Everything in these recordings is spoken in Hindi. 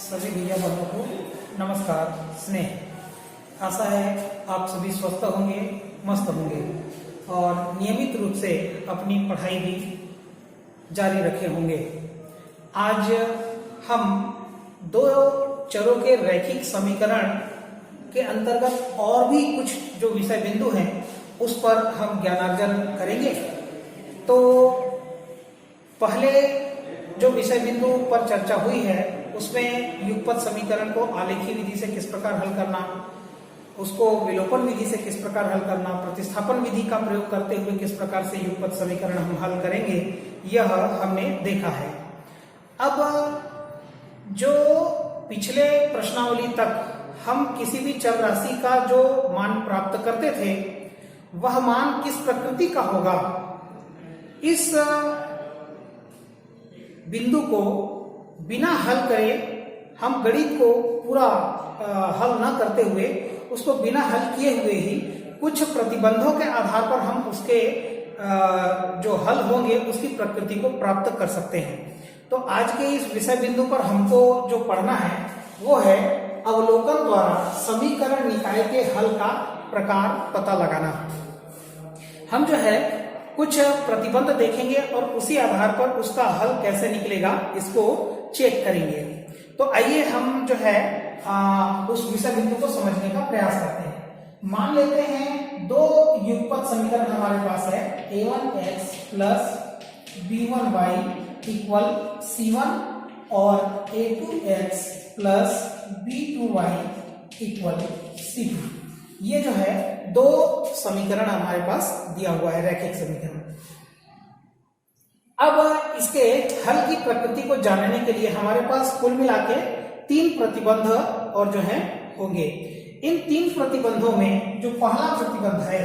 सभी भैया बहनों को नमस्कार स्नेह। आशा है आप सभी स्वस्थ होंगे, मस्त होंगे और नियमित रूप से अपनी पढ़ाई भी जारी रखे होंगे। आज हम दो चरों के रैखिक समीकरण के अंतर्गत और भी कुछ जो विषय बिंदु हैं उस पर हम ज्ञानार्जन करेंगे। तो पहले जो विषय बिंदु पर चर्चा हुई है उसमें युगपत समीकरण को आलेखी विधि से किस प्रकार हल करना, उसको विलोपन विधि से किस प्रकार हल करना, प्रतिस्थापन विधि का प्रयोग करते हुए किस प्रकार से युगपत समीकरण हम हल करेंगे, यह हमने देखा है। अब जो पिछले प्रश्नावली तक हम किसी भी चर राशि का जो मान प्राप्त करते थे वह मान किस प्रकृति का होगा, इस बिंदु को बिना हल करे, हम गणित को पूरा हल न करते हुए उसको बिना हल किए हुए ही कुछ प्रतिबंधों के आधार पर हम उसके जो हल होंगे उसकी प्रकृति को प्राप्त कर सकते हैं। तो आज के इस विषय बिंदु पर हमको जो पढ़ना है वो है अवलोकन द्वारा समीकरण निकाय के हल का प्रकार पता लगाना। हम जो है कुछ प्रतिबंध देखेंगे और उसी आधार पर उसका हल कैसे निकलेगा इसको चेक करेंगे। तो आइए हम जो है उस विषय बिंदु को समझने का प्रयास करते हैं। मान लेते हैं दो युगपत समीकरण हमारे पास है, a1x plus b1y equal c1 और a2x plus b2y equal c2। ये जो है दो समीकरण हमारे पास दिया हुआ है, रैखिक समीकरण। अब इसके हल की प्रकृति को जानने के लिए हमारे पास कुल मिला के तीन प्रतिबंध और जो है होंगे। इन तीन प्रतिबंधों में जो पहला प्रतिबंध है,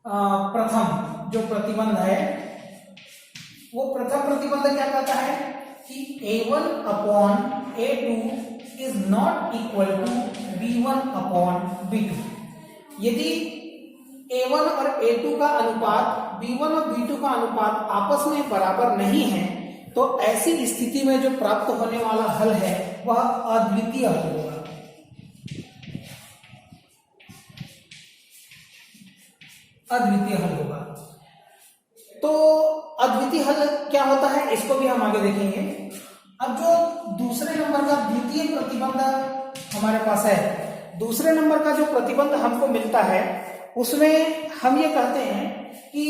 प्रथम जो प्रतिबंध है वो प्रथम प्रतिबंध क्या कहता है कि a1 upon a2 is not equal to b1 upon b2। यदि a1 और a2 का अनुपात b1 और b2 का अनुपात आपस में बराबर नहीं है तो ऐसी स्थिति में जो प्राप्त होने वाला हल है वह अद्वितीय हल होगा। अद्वितीय हल होगा। तो अद्वितीय हल क्या होता है इसको भी हम आगे देखेंगे। अब जो दूसरे नंबर का द्वितीय प्रतिबंध हमारे पास है, दूसरे नंबर का जो प्रतिबंध हमको मिलता है उसमें हम ये कहते हैं कि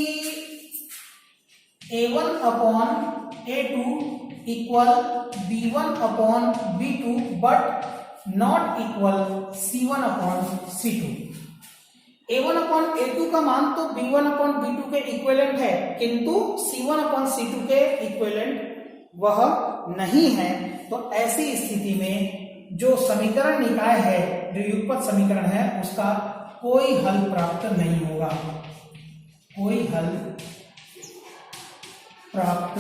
a1 upon a2 equal b1 upon b2 but not equal c1 upon c2। a1 upon a2 का मान तो b1 अपॉन b2 के इक्विवेलेंट है किंतु c1 अपॉन c2 के इक्विवेलेंट वह नहीं है। तो ऐसी स्थिति में जो समीकरण निकाय है, जो युगपत समीकरण है, उसका कोई हल प्राप्त नहीं होगा, कोई हल प्राप्त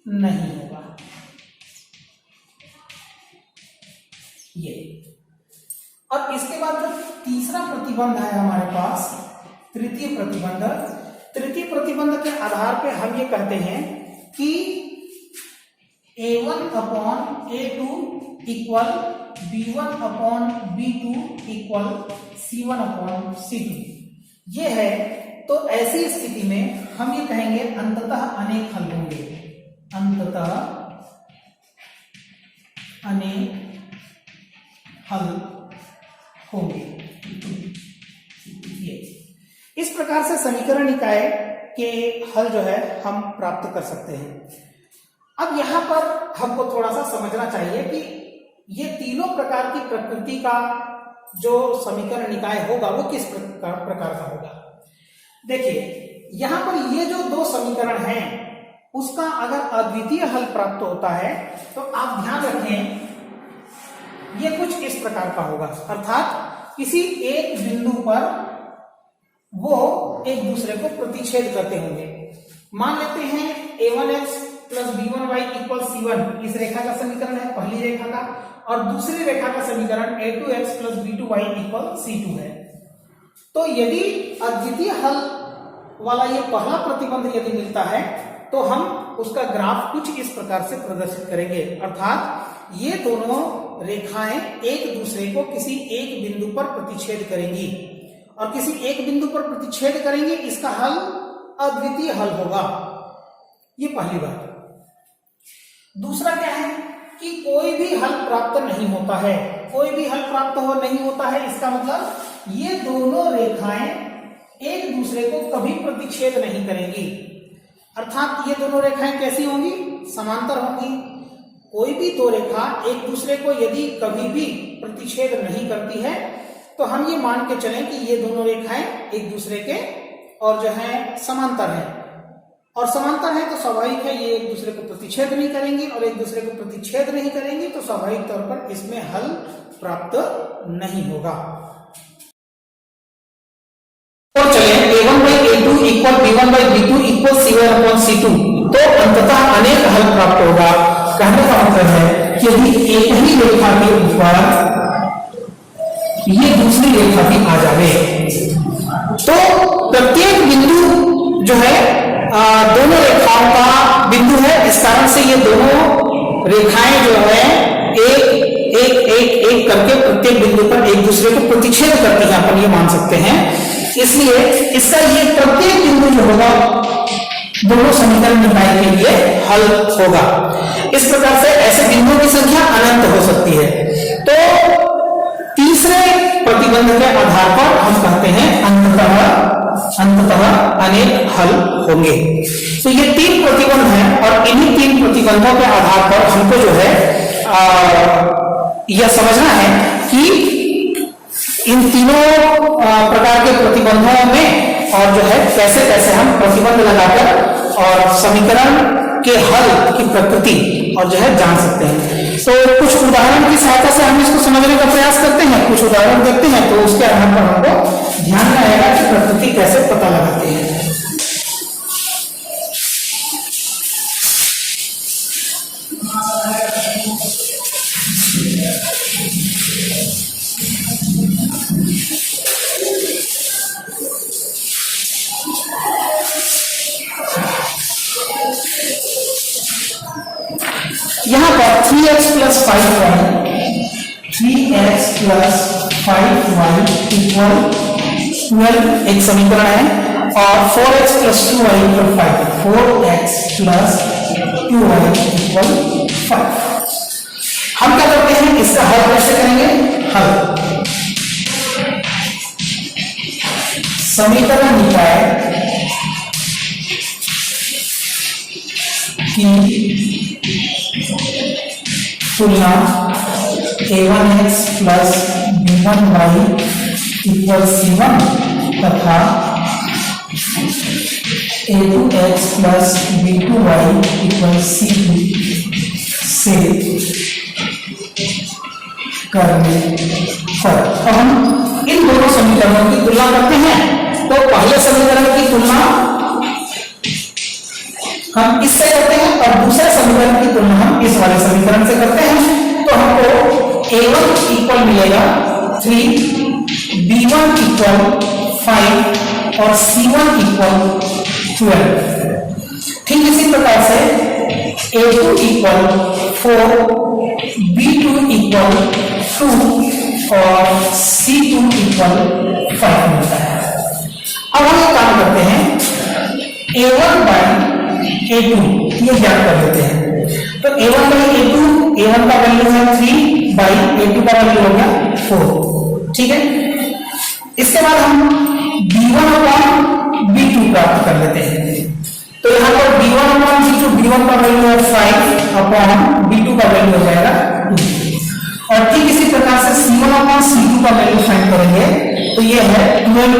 नहीं होगा। ये और इसके बाद जो तीसरा प्रतिबंध है हमारे पास, तृतीय प्रतिबंध, तृतीय प्रतिबंध के आधार पे हम ये कहते हैं कि a1 upon a2 equal b1 upon b2 equal c1 upon c2। ये है। तो ऐसी स्थिति में हम ये कहेंगे अंततः अनेक हल होंगे, अंततः अनेक हल होंगे। ये इस प्रकार से समीकरण निकाय के हल जो है हम प्राप्त कर सकते हैं। अब यहां पर हमको थोड़ा सा समझना चाहिए कि ये तीनों प्रकार की प्रकृति का जो समीकरण निकाय होगा वो किस प्रकार का होगा। देखिए यहां पर ये जो दो समीकरण हैं उसका अगर अद्वितीय हल प्राप्त होता है तो आप ध्यान रखें ये कुछ इस प्रकार का होगा, अर्थात किसी एक बिंदु पर वो एक दूसरे को प्रतिच्छेद करते होंगे। मान लेते हैं a1x plus b1y equal c1 इस रेखा का समीकरण है, पहली रेखा का, और दूसरी रेखा का समीकरण a2x plus b2y equal c2 है। तो यदि अद्वितीय हल वाला ये पहला प्रतिबंध यदि मिलता है तो हम उसका ग्राफ कुछ इस प्रकार से प्रदर्शित करेंगे, अर्थात ये दोनों रेखाएं एक दूसरे को किसी एक बिंदु पर प्रतिच्छेद करेंगी और किसी एक बिंदु पर प्रतिच्छेद करेंगे, इसका हल अद्वितीय हल होगा। ये पहली बात। दूसरा क्या है कि कोई भी हल प्राप्त नहीं होता है, कोई भी हल प्राप्त नहीं होता है, इसका मतलब ये दोनों रेखाएं एक दूसरे को कभी प्रतिच्छेद नहीं करेंगी, अर्थात ये दोनों रेखाएं कैसी होंगी, समांतर होंगी। कोई भी दो रेखा एक दूसरे को यदि कभी भी प्रतिच्छेद नहीं करती है तो हम ये मान के चलें कि ये दोनों रेखाएं एक दूसरे के और जो है समांतर है, और समांतर है तो स्वाभाविक है ये एक दूसरे को प्रतिच्छेद नहीं करेंगी, और एक दूसरे को प्रतिच्छेद नहीं करेंगी तो स्वाभाविक तौर पर इसमें हल प्राप्त नहीं होगा। तो चलिए a1/a2 equal b1/b2 equal c1/c2, तो अंततः अनेक हल प्राप्त होगा। कहने का मतलब है कि यदि एक ही रेखा के ऊपर ये दूसरी रेखा भी आ जाए तो प्रत्येक बिंदु जो है दोनों रेखाओं का बिंदु है, इस कारण से ये दोनों रेखाएं जो है एक करके प्रत्येक बिंदु पर एक दूसरे को प्रतिच्छेद करती हैं, अपन ये मान सकते हैं। इसलिए इसका ये प्रत्येक बिंदु जो होगा दोनों समीकरण निकाय के लिए हल होगा। इस प्रकार से ऐसे बिंदुओं की संख्या अनंत हो सकती है। तो तीसरे प्रतिबंध के आधार पर हम कहते हैं अंततः अनेक हल होंगे। तो ये तीन प्रतिबंध हैं और इन्हीं तीन प्रतिबंधों के आधार पर हमको जो है यह समझना है कि इन तीनों प्रकार के प्रतिबंधों में और जो है कैसे कैसे हम प्रतिबंध लगाकर और समीकरण के हल की प्रकृति और जो है जान सकते हैं। तो कुछ उदाहरण की सहायता से हम इसको समझने का प्रयास करते हैं, कुछ उदाहरण देखते हैं, तो उसके आधार पर हमको ध्यान में आएगा कि प्रकृति कैसे पता लगाते हैं। यहां पर 3x plus 5y इक्वल 12 एक समीकरण है, और 4x plus 2y equal 5, 4x plus 2y equal 5। हम क्या करते हैं, इसका हल कैसे करेंगे, हल समीकरण निकाय की तुलना a1x plus b1y equal c1 तथा a2x plus b2y equal c2 से करने पर हम इन दोनों समीकरणों की तुलना करते हैं। तो पहले समीकरण की तुलना हम इससे करते हैं और दूसरे समीकरण की तुलना हम इस वाले समीकरण से करते हैं। तो हमको a1 इक्वल मिलेगा 3, b1 इक्वल 5 और c1 इक्वल 12। ठीक इसी प्रकार से a2 इक्वल 4, b2 इक्वल 2 और c2 इक्वल 5 मिलता है। अब हम एक काम करते हैं, a1 बाई a2 ये ज्ञात कर लेते हैं। तो a1 बाई a2, a1 का वैल्यू है 3 बाई a2 का वैल्यू हो गया 4। ठीक है, इसके बाद हम b1 अपॉन b2 प्राप्त कर लेते हैं। तो यहाँ पर b1 अपॉन b2, b1 का वैल्यू है 5 अपॉन b2 का वैल्यू हो जाएगा 2, और ठीक इसी प्रकार से c1 अपॉन c2 का वैल्यू फाइंड करेंगे। तो ये है 12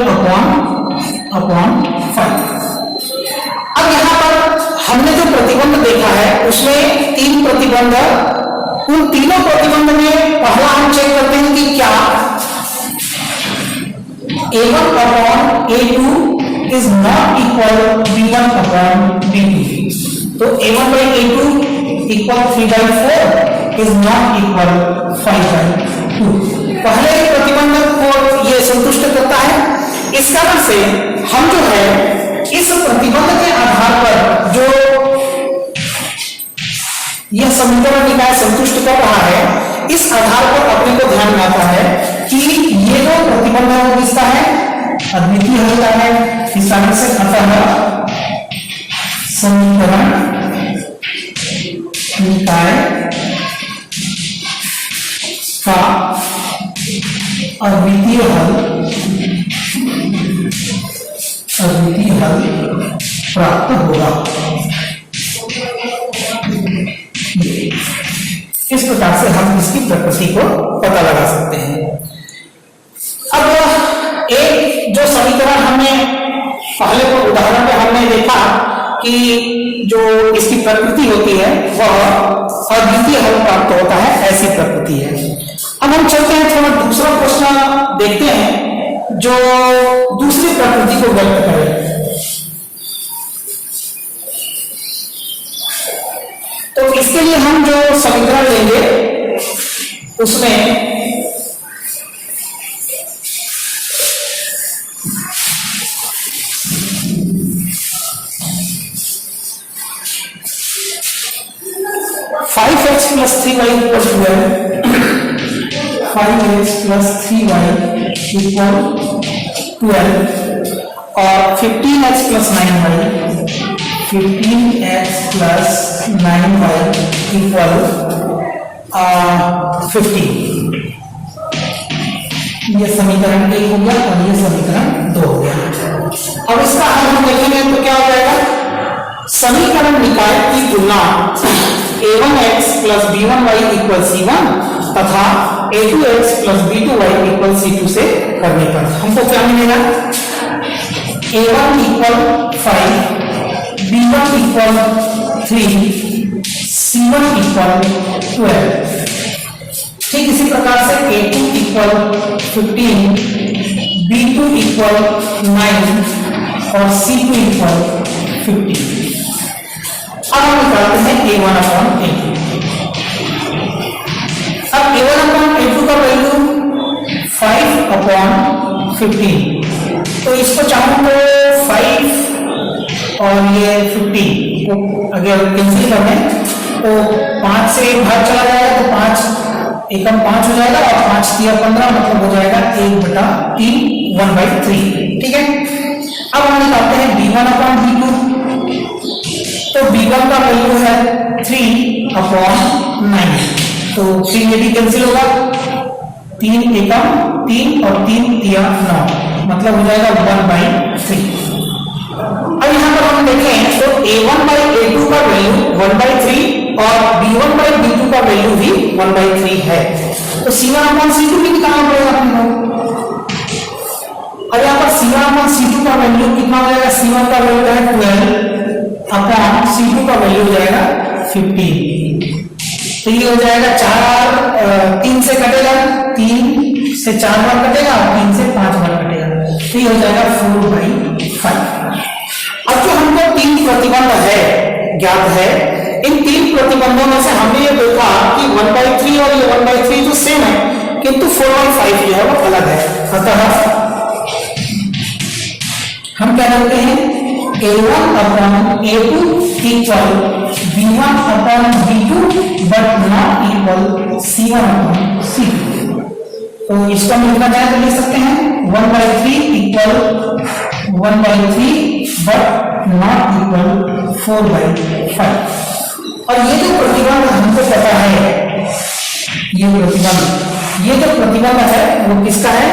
अपॉन 5। अब यहाँ पर हमने जो प्रतिबंध देखा है उसमें तीन प्रतिबंध, उन तीनों प्रतिबंध में पहला हम चेक करते हैं कि क्या a1 upon a2 is not equal b1 upon b2। तो a1 by a2 equal 3/4 is not equal 5/2। पहले प्रतिबंध को ये संतुष्ट करता है। इस कारण से हम जो है इस प्रतिबंध के आधार पर जो कारण से अतः समीकरण निकाय का अद्वितीय हल प्राप्त होगा। इस प्रकार से हम इसकी प्रकृति को पता लगा सकते हैं। अब एक जो समीकरण हमने पहले को उदाहरण में हमने देखा कि जो इसकी प्रकृति होती है वह अद्वितीय हल प्राप्त होता है, ऐसी प्रकृति है। अब हम चलते हैं थोड़ा दूसरा प्रश्न देखते हैं जो दूसरी प्रकृति को व्यक्त करे। तो इसके लिए हम जो समीकरण लेंगे उसमें five x plus 3y equal 5x plus 3y equal 12 और 15x plus 9y 15x plus 9y equal 15। ये समीकरण 1 हो गया और ये समीकरण 2 हो गया। अब इसका हल हम देखेंगे तो क्या हो जाएगा? समीकरण निकाय की तुलना a1x plus b1y equal c1 तथा a2x plus b2y equal c2 से करने पर हमको क्या मिलेगा? a1 equal 5, b1 equal 3, c1 equal 12। ठीक इसी प्रकार से a2 इक्वल 15, b2 इक्वल 9 और c2 इक्वल 15। अब हम निकालते हैं a1 अपॉन a2। अब a1 अपॉन a2 का वैल्यू 5 अपॉन 15, तो इसको चाहूं तो 5 और ये 15 को अगर कैंसिल करें तो 5 से 1 भाग चला जाएगा तो 5 एकम 5 हो जाएगा और 5 3 15 मतलब हो जाएगा 1/3 1/3। ठीक है। अब हम निकालते हैं b1 अपॉन b2। तो b1 का वैल्यू है 3 अपॉन 9, तो 3 ये भी कैंसिल होगा, 3 एकम 3 और 3 3 9 मतलब हो जाएगा 1/3। अब यहाँ पर हम देखें तो a1 by a2 का वैल्यू 1/3 और b1 by b2 का वैल्यू भी 1/3 है, तो c1 अपॉन c2 भी निकालना पड़ेगा अपने को। और यहाँ पर c1 अपॉन c2 का वैल्यू कितना हो जाएगा? c1 का वैल्यू है 12 अपॉन c2 का वैल्यू हो जाएगा 15, तो ये हो जाएगा 4 3 से कटेगा, 3 से 4 बार कटेगा और 3 से 5 बार कटेगा, तो ये हो जाएगा 4/5। अब जो हमको 3 प्रतिबंध है ज्ञात है, इन 3 प्रतिबंधों में से हमने ये देखा कि 1/3 और ये 1/3 तो सेम है, किंतु 4/5 जो है वो अलग है। अतः हम क्या करते हैं? a1 upon a2 equal b1 upon b2 but not equal c1 upon c2। तो इसको हम लिखना चाहे तो लिख सकते हैं 1/3 इक्वल 1/3 बट नॉट इक्वल 4/5। और ये जो प्रतिबंध हमको पता है, ये जो प्रतिबंध है वो किसका है?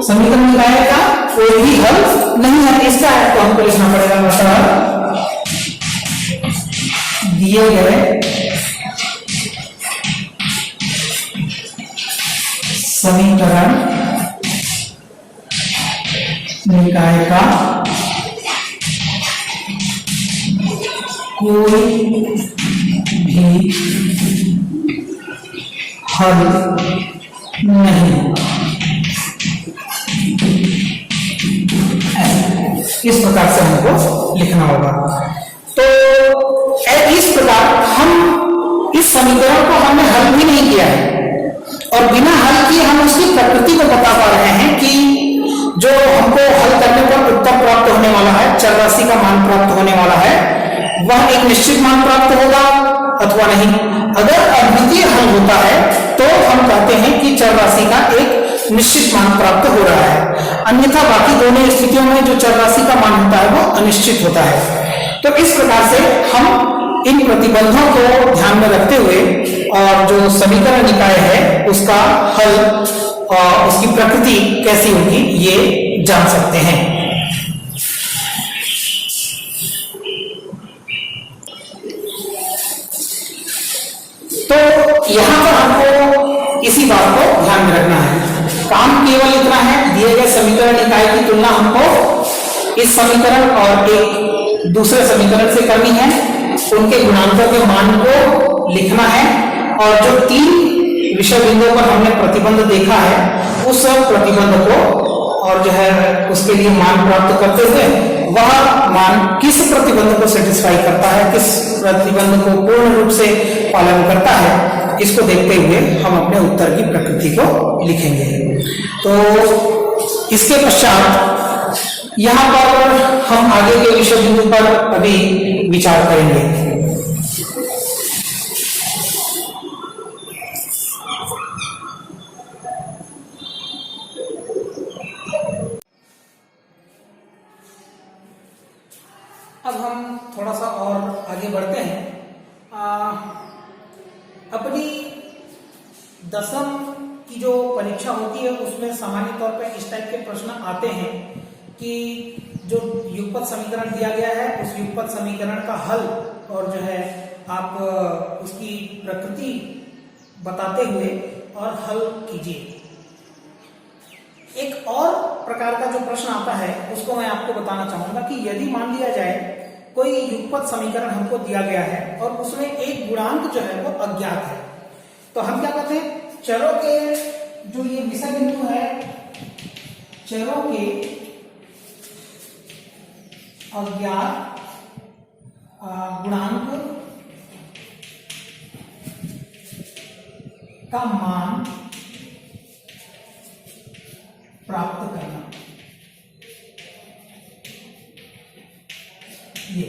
समीकरण निकाय का कोई भी हल नहीं है, इसका है, तो हमको लिखना पड़ेगा मतलब दिए गए समीकरण निकाय का कोई भी हल नहीं। इस प्रकार से हमको लिखना होगा। तो इस प्रकार हम इस समीकरण को हमने हल भी नहीं किया है और बिना हल किए हम उसकी प्रकृति को बता पा रहे हैं कि जो हमको हल करने पर उत्तर प्राप्त होने वाला है, चर राशि का मान प्राप्त होने वाला है, वह एक निश्चित मान प्राप्त होगा अथवा नहीं। अगर अद्वितीय हल होता है तो हम कहते हैं कि चर राशि का एक निश्चित मान प्राप्त हो रहा है, अन्यथा बाकी दोनों स्थितियों में जो चर राशि का मान होता है वो अनिश्चित होता है। तो इस प्रकार से हम इन प्रतिबंधों को ध्यान में रखते हुए और जो समीकरण निकाय है उसका हल और उसकी प्रकृति कैसी होगी ये जान सकते हैं। तो यहां पर हमको इसी बात को ध्यान में रखना है, काम केवल इतना है, दिए गए समीकरण निकाय की तुलना हमको इस समीकरण और एक दूसरे समीकरण से करनी है, उनके गुणांकों के मान को लिखना है और जो 3 विषय बिंदुओं पर हमने प्रतिबंध देखा है उस प्रतिबंध को और जो है उसके लिए मान प्राप्त करते हुए वह मान किस प्रतिबंध को सेटिस्फाई करता है, किस प्रतिबंध को पूर्ण रूप से पालन करता है, इसको देखते हुए हम अपने उत्तर की प्रकृति को लिखेंगे। तो इसके पश्चात यहां पर हम आगे के विषय बिंदु पर अभी विचार करेंगे। अब हम थोड़ा सा और आगे बढ़ते हैं। अपनी 10वीं की जो परीक्षा होती है उसमें सामान्य तौर पर इस टाइप के प्रश्न आते हैं कि जो युगपत समीकरण दिया गया है उस युगपत समीकरण का हल और जो है आप उसकी प्रकृति बताते हुए और हल कीजिए। एक और प्रकार का जो प्रश्न आता है उसको मैं आपको बताना चाहूंगा कि यदि मान लिया जाए कोई युगपत समीकरण हमको दिया गया है और उसमें एक गुणांक जो है वो अज्ञात है, तो हम क्या कहते हैं, चरों के जो ये विषय बिंदु है, चरों के अज्ञात गुणांक का मान प्राप्त करना। ये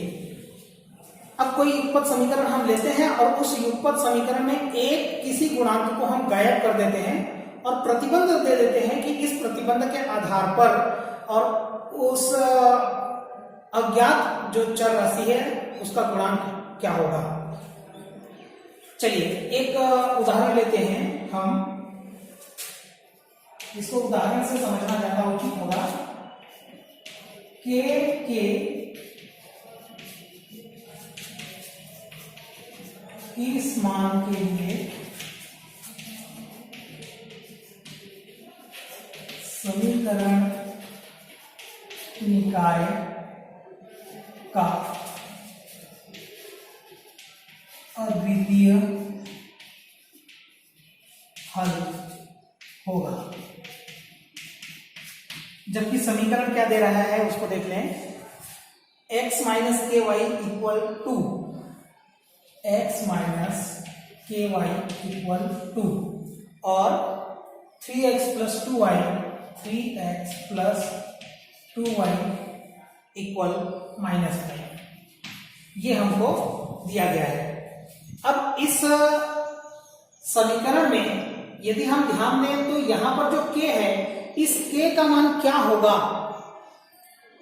अब कोई युगपत समीकरण हम लेते हैं और उस युगपत समीकरण में एक किसी गुणांक को हम गायब कर देते हैं और प्रतिबंध दे देते हैं कि इस प्रतिबंध के आधार पर और उस अज्ञात जो चर राशि है उसका गुणांक क्या होगा। चलिए एक उदाहरण लेते हैं हम, इसको उदाहरण से समझना ज्यादा उचित होगा। के इस मान के लिए समीकरण निकाय का अद्वितीय हल होगा। जबकि समीकरण क्या दे रहा है उसको देख लें, x minus k y equal to x minus k y equal to और 3x plus 2y 3x plus 2y equal -5, ये हमको दिया गया है। अब इस समीकरण में यदि हम ध्यान दें तो यहां पर जो k है, इस k का मान क्या होगा,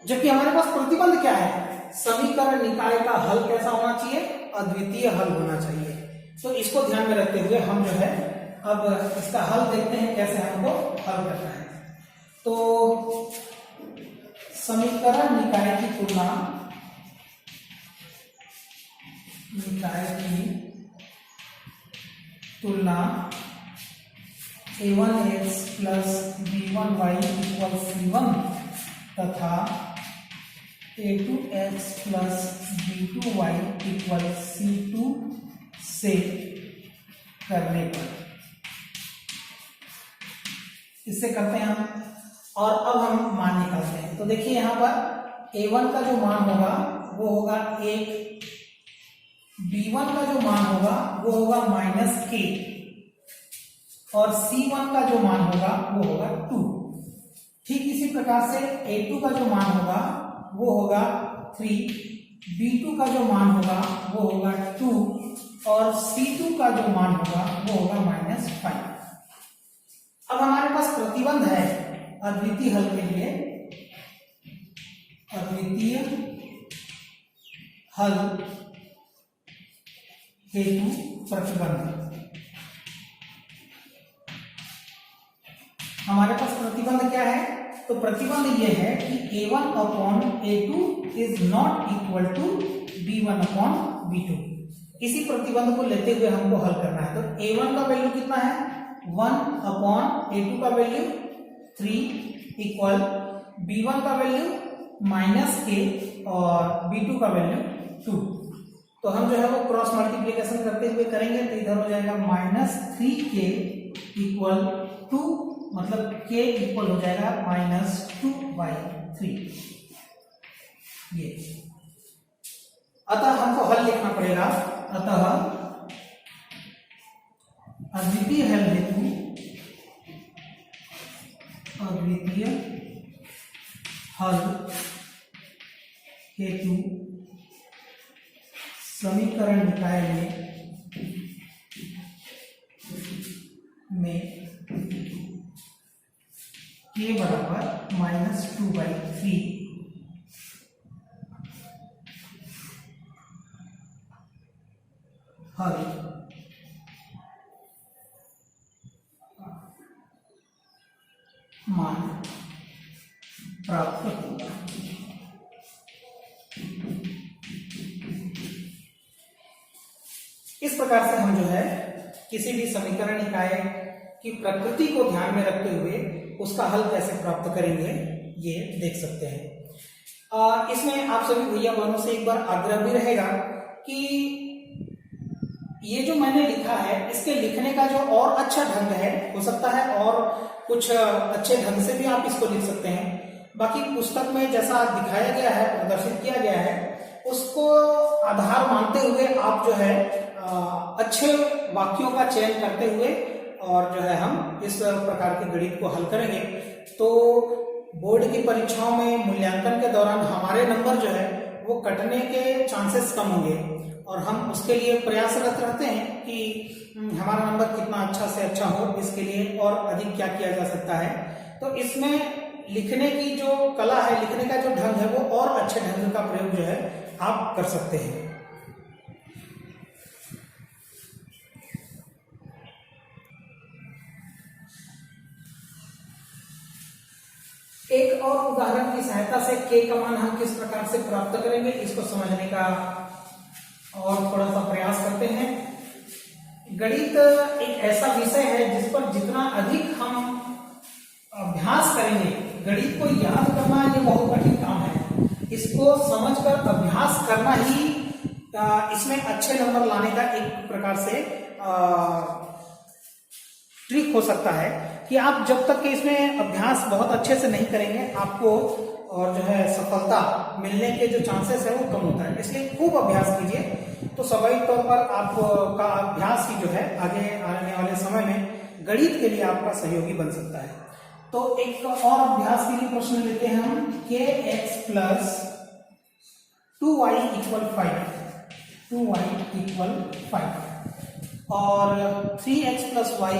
जबकि हमारे पास प्रतिबंध क्या है, समीकरण निकाय का हल कैसा होना चाहिए, अद्वितीय हल होना चाहिए। तो इसको ध्यान में रखते हुए हम जो है अब इसका हल देखते हैं कैसे हमको हल करना है। तो समीकरण निकाय की तुलना a1x plus b1y equal c1 तथा a2x plus b2y equal c2 से करने पर, इससे करते हैं हम और अब हम मान निकालते हैं। तो देखिए यहां पर a1 का जो मान होगा वो होगा 1, b1 का जो मान होगा वो होगा -k और c1 का जो मान होगा वो होगा 2। ठीक इसी प्रकार से a2 का जो मान होगा वो होगा 3, b2 का जो मान होगा वो होगा 2 और c2 का जो मान होगा वो होगा -5। अब हमारे पास प्रतिबंध है अद्वितीय हल के लिए, अद्वितीय हल हेतु प्रतिबंध। हमारे पास प्रतिबंध क्या है? तो प्रतिबंध ये है कि a1 upon a2 is not equal to b1 upon b2। इसी प्रतिबंध को लेते हुए हमको हल करना है। तो a1 का वैल्यू कितना है? 1 अपॉन a2 का वैल्यू 3 इक्वल b1 का वैल्यू -k और b2 का वैल्यू 2। तो हम जो है वो क्रॉस मल्टीप्लीकेशन करते हुए करेंगे तो इधर हो जाएगा -3k इक्वल 2, मतलब k इक्वल हो जाएगा -2/3। ये अतः हमको हल लिखना पड़ेगा। अतः अद्वितीय हल हेतु, अद्वितीय हल हेतु समीकरण निकाय में k बराबर -2/3 हल मान प्राप्त होगा। इस प्रकार से हम जो है किसी भी समीकरण निकाय की प्रकृति को ध्यान में रखते हुए उसका हल कैसे प्राप्त करेंगे ये देख सकते हैं। इसमें आप सभी भैया बहनों से एक बार आग्रह भी रहेगा कि ये जो मैंने लिखा है इसके लिखने का जो और अच्छा ढंग है, हो सकता है और कुछ अच्छे ढंग से भी आप इसको लिख सकते हैं। बाकी पुस्तक में जैसा दिखाया गया है, प्रदर्शित किया गया है, उसको आधार मानते हुए आप जो है अच्छे वाक्यों का चयन करते हुए और जो है हम इस प्रकार के गणित को हल करेंगे तो बोर्ड की परीक्षाओं में मूल्यांकन के दौरान हमारे नंबर जो है वो कटने के चांसेस कम होंगे और हम उसके लिए प्रयासरत रहते हैं कि हमारा नंबर कितना अच्छा से अच्छा हो, इसके लिए और अधिक क्या किया जा सकता है। तो इसमें लिखने की जो कला है, लिखने का जो ढंग है, वो और अच्छे ढंग का प्रयोग जो है आप कर सकते हैं। एक और उदाहरण की सहायता से k का मान हम किस प्रकार से प्राप्त करेंगे इसको समझने का और थोड़ा सा प्रयास करते हैं। गणित एक ऐसा विषय है जिस पर जितना अधिक हम अभ्यास करेंगे, गणित को याद करना ये बहुत कठिन काम है। इसको समझकर अभ्यास करना ही इसमें अच्छे नंबर लाने का एक प्रकार से ट्रिक हो सकता है कि आप जब तक कि इसमें अभ्यास बहुत अच्छे से नहीं करेंगे आपको और जो है सफलता मिलने के जो चांसेस है वो कम होता है। इसलिए खूब अभ्यास कीजिए तो स्वाभाविक तौर पर आपका अभ्यास ही जो है आगे आने वाले समय में गणित के लिए आपका सहयोगी बन सकता है। तो एक और अभ्यास के लिए प्रश्न लेते हैं हम। kx plus 2y equal 5, 2y equal 5 और 3x plus y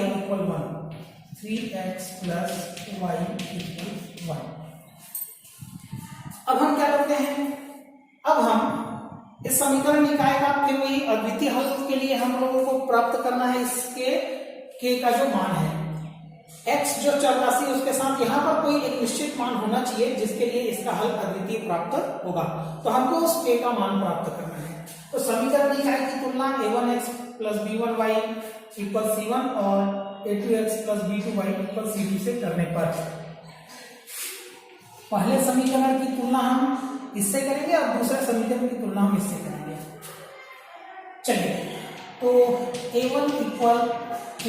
equal 1, 3x plus y equal 1। अब हम क्या करते हैं? अब हम इस समीकरण निकाय का फिर वही अद्वितीय हल के लिए हम लोगों को प्राप्त करना है इसके k का जो मान है, x जो चर राशि है उसके साथ यहाँ पर कोई एक निश्चित मान होना चाहिए जिसके लिए इसका हल अद्वितीय प्राप्त होगा। तो हमको उस k का मान प्राप्त करना है। तो समीकरण निकाय की तुलना a1x plus b1y equal c1 और a2x plus b2y equal c2 से करने पर पहले समीकरण की तुलना हम इससे करेंगे और दूसरे समीकरण की तुलना हम इससे करेंगे। चलिए, तो a1 equal k,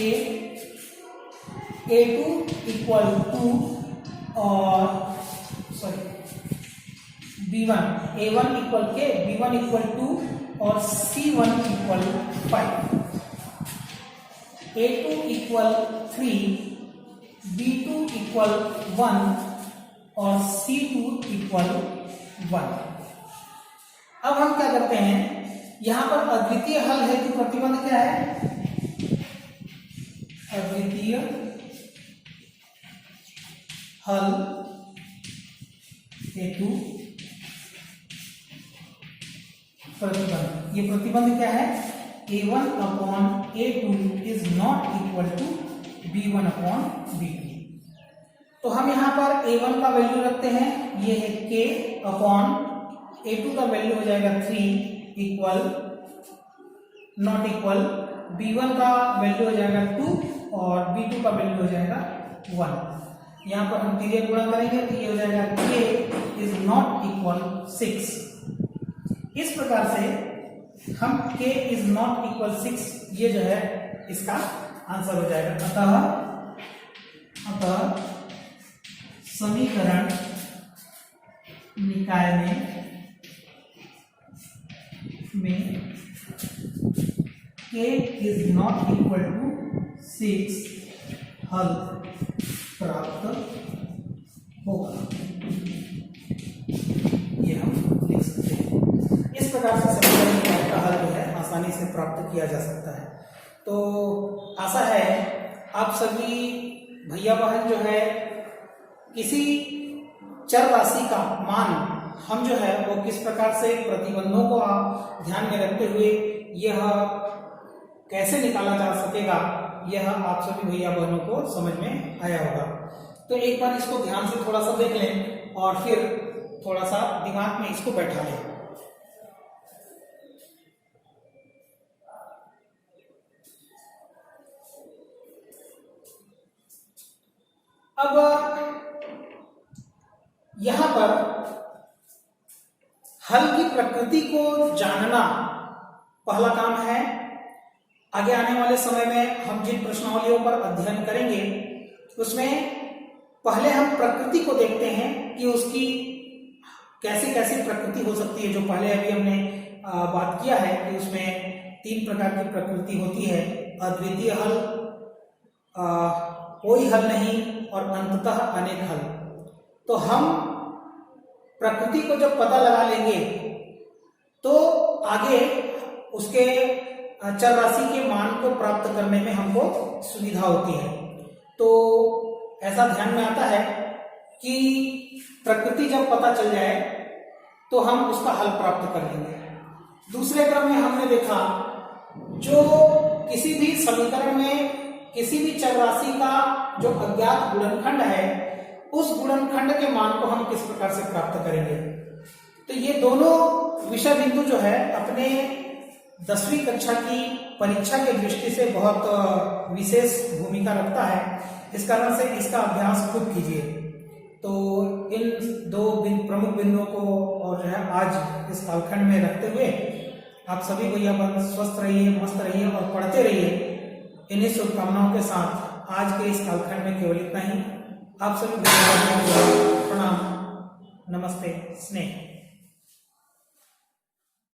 a2 equal 2 और a1 equal k, b1 equal 2 और c1 equal 5, a2 equal 3, b2 equal 1 और c2 इक्वल 1। अब हम क्या करते हैं, यहां पर अद्वितीय हल हेतु प्रतिबंध क्या है? अद्वितीय हल हेतु प्रतिबंध। ये प्रतिबंध क्या है? A1 upon A2 is not equal to B1 upon B2। तो हम यहाँ पर A1 का वैल्यू रखते हैं, ये है K अपॉन A2 का वैल्यू हो जाएगा 3 इक्वल नॉट इक्वल B1 का वैल्यू हो जाएगा 2 और B2 का वैल्यू हो जाएगा 1। यहाँ पर हम तीसरे गुणा करेंगे तो ये हो जाएगा K इज नॉट इक्वल 6। इस प्रकार से हम K इज नॉट इक्वल 6 ये जो है इसका आंसर हो जाएगा। अतः समीकरण निकाय में K is not equal to 6 हल प्राप्त होगा। ये हम लिख सकते हैं। इस प्रकार से समीकरण का हल जो है आसानी से प्राप्त किया जा सकता है। तो आशा है आप सभी भैया बहन जो है किसी चर राशि का मान हम जो है वो किस प्रकार से प्रतिबंधों को आप ध्यान में रखते हुए यह कैसे निकाला जा सकेगा, यह आप सभी भैया बहनों को समझ में आया होगा। तो एक बार इसको ध्यान से थोड़ा सा देख लें और फिर थोड़ा सा दिमाग में इसको बैठा लें। अब यहां पर हल की प्रकृति को जानना पहला काम है। आगे आने वाले समय में हम जिन प्रश्नावलियों पर अध्ययन करेंगे उसमें पहले हम प्रकृति को देखते हैं कि उसकी कैसी कैसी प्रकृति हो सकती है। जो पहले अभी हमने बात किया है कि उसमें 3 प्रकार की प्रकृति होती है, अद्वितीय हल, कोई हल नहीं और अंततः अनेक हल। तो हम प्रकृति को जब पता लगा लेंगे तो आगे उसके चर राशि के मान को प्राप्त करने में हमको सुविधा होती है। तो ऐसा ध्यान में आता है कि प्रकृति जब पता चल जाए तो हम उसका हल प्राप्त कर लेंगे। दूसरे क्रम में हमने देखा जो किसी भी समीकरण में किसी भी चर राशि का जो अज्ञात गुणनखंड है उस गुणनखंड के मान को हम किस प्रकार से प्राप्त करेंगे। तो ये दोनों विषय बिंदु जो है अपने 10वीं कक्षा की परीक्षा की दृष्टि से बहुत विशेष भूमिका रखता है। इस कारण से इसका अभ्यास खूब कीजिए। तो इन 2 प्रमुख बिंदुओं को और जो है आज इस कालखंड में रखते हुए आप सभी को यह स्वस्थ रहिए, मस्त रहिए और पढ़ते रहिए। इन्हीं शुभकामनाओं के साथ आज के इस कालखंड में केवल इतना ही। आप सभी प्रणाम, नमस्ते, स्नेह।